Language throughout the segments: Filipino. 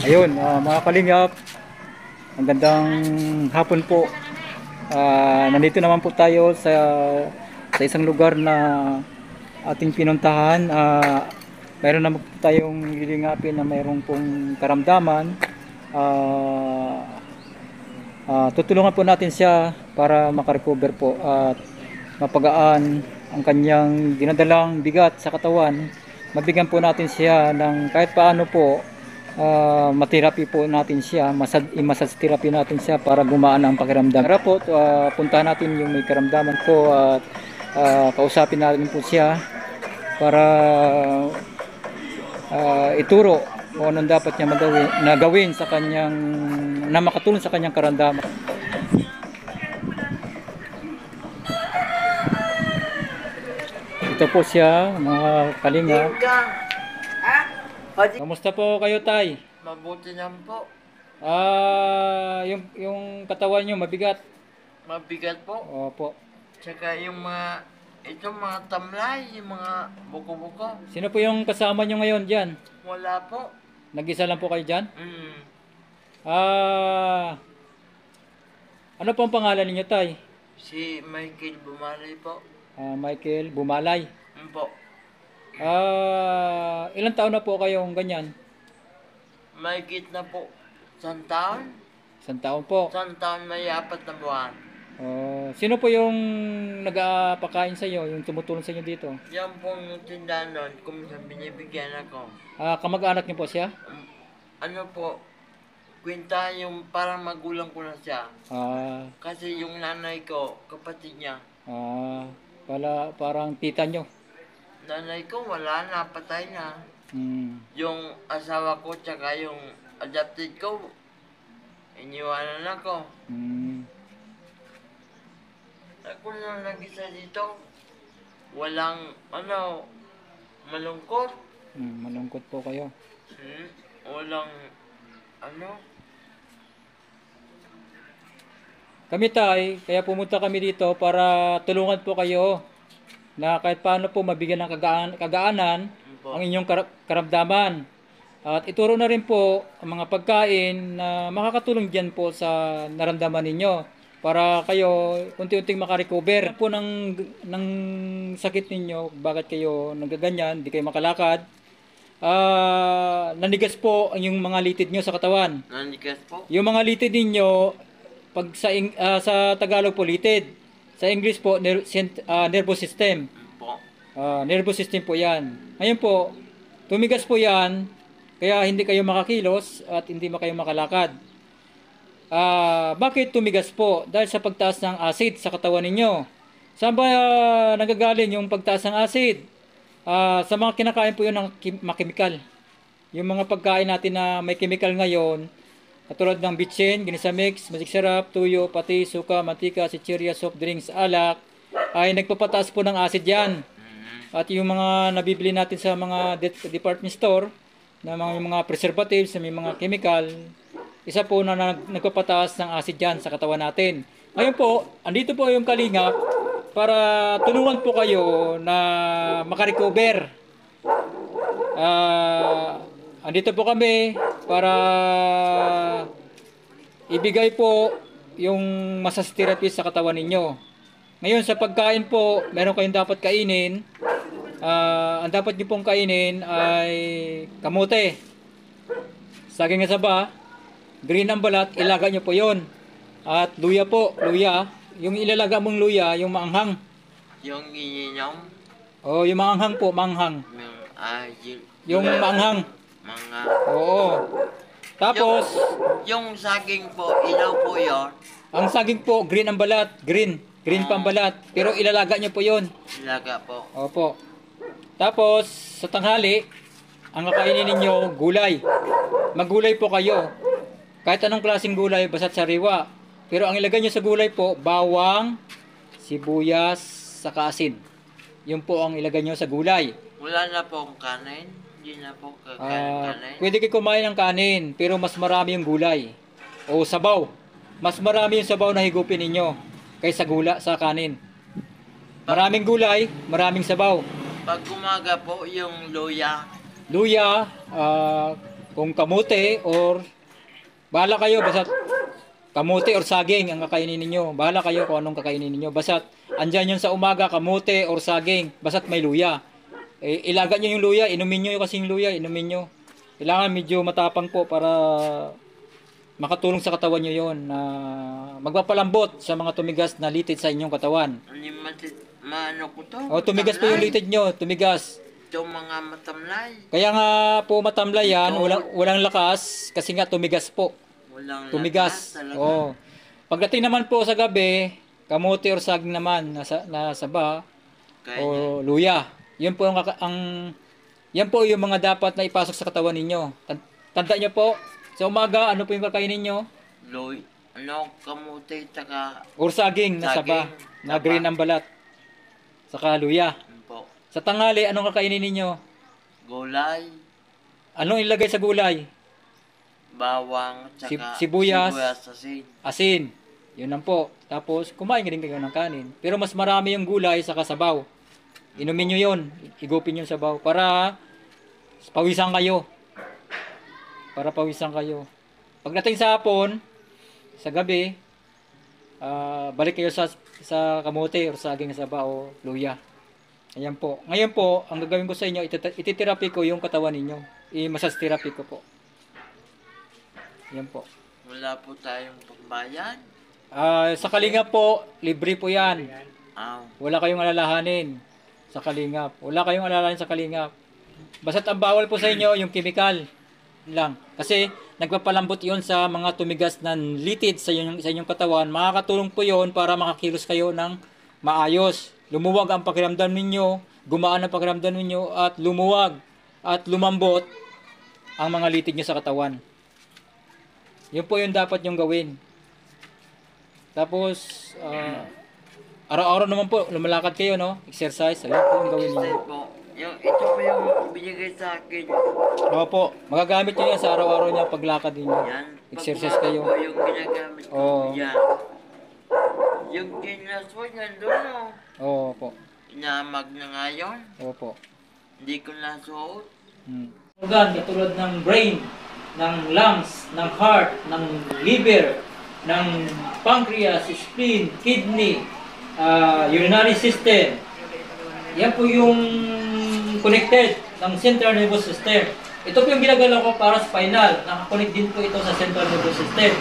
Ayun, mga kalingap, ang gandang hapon po. Nandito naman po tayo sa isang lugar na ating pinuntahan. Mayroon naman po tayong lilingapin na mayroong pong karamdaman. Ah, Tutulungan po natin siya para makarecover po at mapagaan ang kanyang dinadalang bigat sa katawan. Mabigyan po natin siya ng kahit paano po, matherapy po natin siya, i-massage therapy natin siya para gumaan ang pakiramdam. Tara po, puntahan natin yung may karamdaman po at kausapin natin po siya para ituro kung anong dapat niya gawin sa kanyang na makatulong sa kanyang karamdaman. Ito po siya, mga kalinga. Kamusta po kayo, Tay? Mabuti naman po. Yung katawan nyo mabigat. Mabigat po. Opo. Tsaka yung mga tamlay, yung mga buko-buko. Sino po yung kasama nyo ngayon dyan? Wala po. Nag-isa lang po kayo dyan? Mm. Ano po ang pangalan ninyo, Tay? Si Michael Bumalay po. Michael Bumalay. Po. Ilang taon na po kayong ganyan? Mahigit na po. Isang taon? Isang taon po. Isang taon may 4 na buwan. Sino po yung nag-aapakain sa iyo, yung tumutulong sa inyo dito? Yan po yung tindahan nun, kung minsan binibigyan ako. Kamag-anak niyo po siya? Ano po, kwenta yung parang magulang ko na siya. Kasi yung nanay ko, kapatid niya. Parang tita nyo. Nanay ko wala na, patay na. Yung asawa ko tsaka yung adopted ko, iniwanan ako. Ako na nag-isa dito. Walang, malungkot. Malungkot po kayo. Walang, Kami, Tay, kaya pumunta kami dito para tulungan po kayo na kahit paano po mabigyan ng kagaanan ang inyong karamdaman. At ituro na rin po ang mga pagkain na makakatulong dyan po sa naramdaman ninyo para kayo unti-unting makarecover po ng sakit ninyo. Bakit kayo nagaganyan, di kayo makalakad? Nanigas po ang yung mga litid nyo sa katawan. Nanigas po? Yung mga litid ninyo, pag sa Tagalog po litid, sa English po nervous system. Nervous system po yan. Ngayon po, tumigas po yan, kaya hindi kayo makakilos at hindi kayo makalakad. Bakit tumigas po? Dahil sa pagtaas ng acid sa katawan ninyo. Saan ba nagagaling yung pagtaas ng acid? Sa mga kinakain po yun ng makemikal. Yung mga pagkain natin na may chemical ngayon, katulad ng bitchin, ginisa mix, magic syrup, tuyo, pati, suka, mantika, chichirya, soft drinks, alak, ay nagpapataas po ng acid yan. At yung mga nabibili natin sa mga department store, na mga preservatives, may mga chemical, isa po na nagpapataas ng acid yan sa katawan natin. Ngayon po, andito po yung kalingap para tulungan po kayo na makarecover. Andito po kami para ibigay po yung massage therapy sa katawan ninyo. Ngayon sa pagkain po, meron kayong dapat kainin. Ang dapat nyo pong kainin ay kamote, saging na saba, green ang balat, ilaga nyo po yon. At luya po, luya. Yung ilalaga mong luya, yung maanghang. Yung ininom? Yung maanghang po, maanghang. Yung maanghang. Oo. Tapos, yung saging po, ilaw po yun? Ang saging po, green ang balat. Green pa ang balat. Pero ilalaga nyo po yon. Ilaga po. Opo. Tapos, sa tanghali, ang kakainin ninyo, gulay. Maggulay po kayo. Kahit anong klaseng gulay, basta't sariwa. Pero ang ilagay nyo sa gulay po, bawang, sibuyas, saka asin. Yun po ang ilagay nyo sa gulay. Wala na pong kanin? Hindi na po kanin? Pwede kayo kumain ng kanin, pero mas marami yung gulay. O sabaw. Mas marami yung sabaw na higupin ninyo kaysa sa kanin. Maraming gulay, maraming sabaw. Pag umaga po, yung luya. Luya, kung kamote or bahala kayo, basta kamote or saging ang kakainin ninyo. Bahala kayo kung anong kakainin ninyo. Basta andyan yun sa umaga, kamote or saging, basta may luya. Ilaga nyo yung luya, inumin nyo kasi yung luya, inumin nyo. Kailangan medyo matapang po para makatulong sa katawan nyo yon na magpapalambot sa mga tumigas na litid sa inyong katawan. Maano ko to? O, tumigas po yung litid nyo, tumigas. Ito mga matamlay. Kaya nga po matamlay yan, walang lakas kasi nga tumigas po. Walang Tumigas. lakas talaga. Oo. Pagdating naman po sa gabi, kamote or saging naman na saba o luya. Yun po yan po yung mga dapat na ipasok sa katawan ninyo. Tanda nyo po, sa umaga, ano po yung kakainin nyo? Kamote, tsaka Or saging na saba, na green ang balat. Saka luya. po. Sa tanghali, anong kakainin ninyo? Gulay, Anong ilagay sa gulay? bawang, tsaka Sibuyas. asin. Asin. Yun lang po. Tapos, kumain din kayo ng kanin. Pero mas marami yung gulay sa kasabaw. Inumin nyo yun. Igupin yung sabaw. Para pawisan kayo. Pagdating sa hapon, sa gabi, balik kayo sa kamote or saging sabaw o luya. Ayan po. Ngayon po, ang gagawin ko sa inyo, ititherapy ko yung katawan ninyo. I-massage therapy ko po. Ayan po. Wala po tayong pambayan. Sa Kalingap po, libre po yan. Wala Wala kayong alalahanin sa Kalingap. Wala kayong alalahanin sa Kalingap. Basta't ang bawal po sa inyo, yung chemical lang. Kasi nagpapalambot yon sa mga tumigas na litid sa inyong katawan. Makakatulong po yon para makakilos kayo ng maayos. Lumuwag ang pakiramdam ninyo, gumaan ang pakiramdam ninyo, at lumuwag at lumambot ang mga litid nyo sa katawan. Yun po yung dapat nyong gawin. Tapos, araw-araw naman po, lumalakad kayo, no? Exercise, ayun po yung gawin niyo. Ito po yung binigay sa akin. Opo, magagamit nyo yan sa araw-araw niya paglakad ninyo. Yan. Exercise kayo. Po yung ginagamit ko. Oo. Yan. Yung kinaswag nandun, no? Opo. Inamag na ngayon. Opo. Hindi ko nasuot. Organ, katulad ng brain, ng lungs, ng heart, ng liver, ng pancreas, spleen, kidney, urinary system. Yan po yung connected ng central nervous system. Ito po yung ginagawa ko para spinal. Nakakonect din po ito sa central nervous system.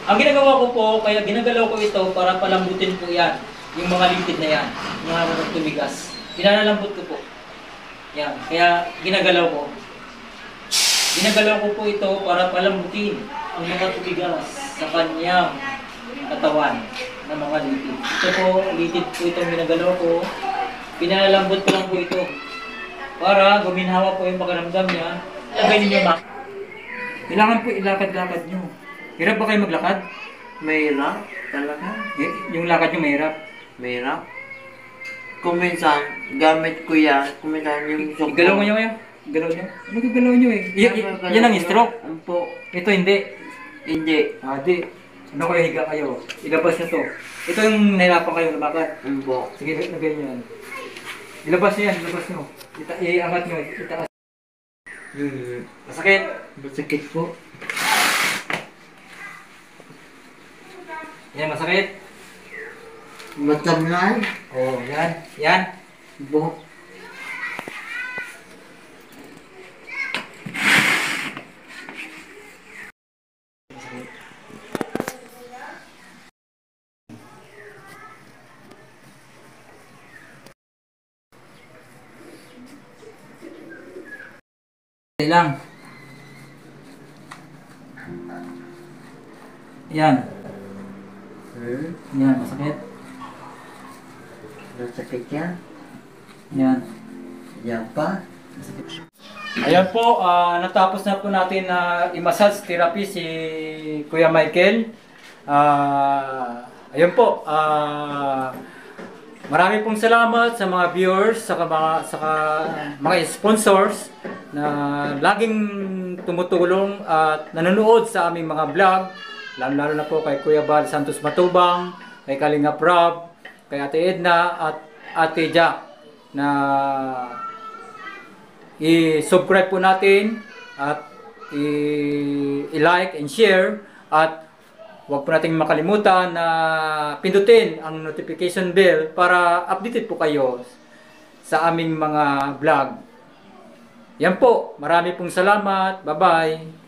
Ang ginagawa ko po, kaya ginagalaw ko ito para palambutin po yan. Yung mga lipid na yan. Yung mga tumigas. Pinalalambot ko po. Yan. Kaya ginagalaw ko. Ginagalaw ko po ito para palambutin ang mga tumigas sa kanyang katawan ng mga litid. Ito po, litid po itong ginagalaw ko. Pinalalambot ko lang po ito para guminhawa po yung pakiramdam niya. Lagay ninyo ma. Kailangan po ilakad-lakad nyo. Hirap ba kayo maglakad? Mahirap talaga. Yung lakad nyo mahirap. Mahirap. Kung minsan, gamit ko yan. Kung minsan yung suko. Igalaw nyo kayo. Igalaw nyo. Ano gagalaw nyo eh? Yan ang stroke. Po. Ito hindi. Hindi. Di. Ano kayo, higa kayo. Ilabas nyo to. Ito yung nahirapan kayo lumakad. Po. Sige, lagay nyo yan. Ilabas nyo yan, ilabas nyo. Iangat nyo, itaas. Masakit? Masakit po. Yan, masakit? Matamlay. Oo, yan. Yan. Po. Lang. Yan. Yan, masakit. Masakit yan. Yan. Yan pa. Ayan po, natapos na po natin na i-massage therapy si Kuya Michael. Ayan po, marami pong salamat sa mga viewers, sa mga sponsors na laging tumutulong at nanonood sa aming mga vlog. Lalo na po kay Kuya Bal Santos Matubang, kay Kalingap Rob, kay Ate Edna at Ate Jack na i-subscribe po natin at i-like and share, at huwag po nating makalimutan na pindutin ang notification bell para updated po kayo sa aming mga vlog. Yan po, marami pong salamat. Bye-bye.